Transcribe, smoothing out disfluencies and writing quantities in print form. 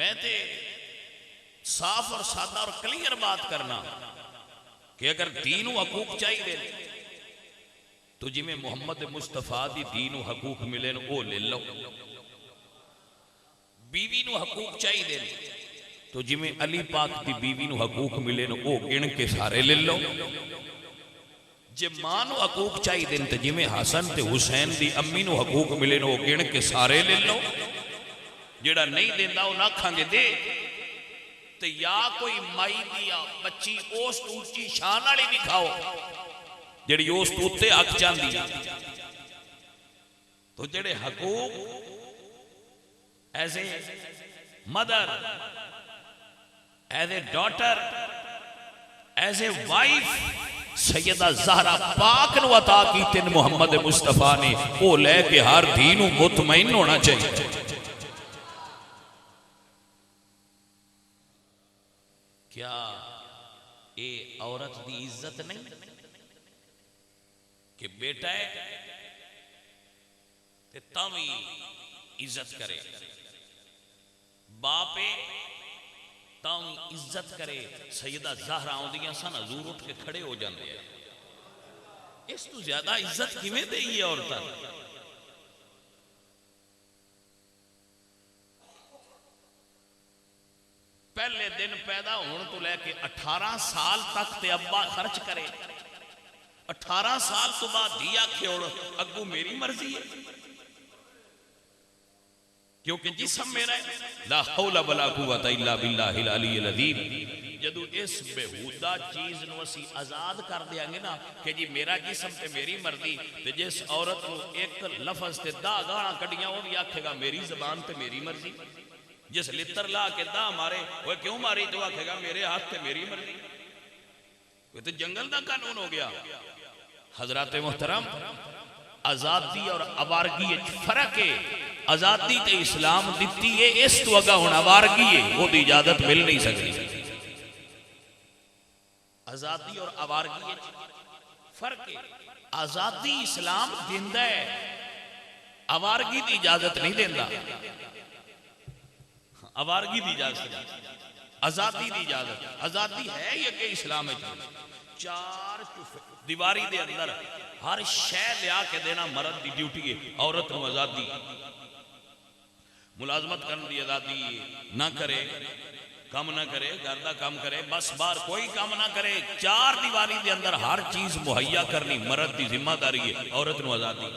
میں تے صاف اور سادہ اور کلیئر بات کرنا کہ اگر دین و حقوق چاہیے تو جی میں محمد مصطفیٰ دی دین و حقوق ملے وہ لے لو. بیوی نو حقوق چاہیے تو جی میں علی پاک دی بیوی نو حقوق ملے وہ گن کے سارے لے لو. جی ماں نو حقوق چاہیے تو جی میں حسن تے حسین دی امی نو حقوق ملے وہ گن کے سارے لے لو. جڑا نہیں دینا وہ نہ کھانگے دے تو یا کوئی مائی دیا بچی اوست اونچی شان والی بھی کھاؤ جڑی اوست اوتے حق چاندی. تو جڑے حقوق as a mother as a daughter as a wife Syeda Zahra پاک نو عطا کی تین محمد مصطفیٰ نے وہ لے کے ہر دین مطمئن ہونا چاہیے. کیا اے عورت دی عزت نہیں کہ بیٹا ہے تے تاوی عزت کرے, باپ ہے تاوی عزت کرے. سیدہ زہرا آؤندیاں سن حضور اٹھ کے کھڑے ہو جاندے ہیں. اس تو زیادہ عزت کیویں دئی عورتاں؟ پہلے دن پیدا ہونے تو لے کے 18 سال تک تے ابا خرچ کرے. 18 سال تو بعد دیا کھیوڑ اگو میری مرضی ہے کیونکہ جسم میرا ہے. لا حول ولا قوت الا باللہ العلی العظیم. جدو اس بےہودہ چیز نو اسی آزاد کر دیا گے نا کہ جی میرا جسم تے میری مرضی, تے جس عورت کو ایک لفظ تے دا گانا کڑیاں وہ بھی آکھے گا میری زبان تے میری مرضی. جس لتر لا کے دا مارے وہ کیوں ماری تو آکھے گا میرے ہاتھ تے میری مرضی. وہ تو جنگل دا قانون ہو گیا. حضرات محترم, آزادی اور آوارگی فرق ہے. آزادی تے اسلام دیتی ہے, اس تو اگا ہونا آوارگی ہے, وہ دی اجازت مل نہیں سکتی. آزادی اور آوارگی فرق ہے. آزادی اسلام دیندہ ہے, آوارگی دی اجازت نہیں دیندہ. آوارگی دی اجازت, آزادی دی اجازت. آزادی ہے یہ کہ اسلام ہے چار دیواری دے اندر ہر شے لیا کے دینا مرد دی ڈیوٹی ہے. عورت نو آزادی, ملازمت کرنے دی آزادی نہ کرے, کام نہ کرے, گھر دا کام کرے, بس بار کوئی کام نہ کرے. چار دیواری دے اندر ہر چیز مہیا کرنی مرد دی ذمہ داری ہے. عورت نو آزادی.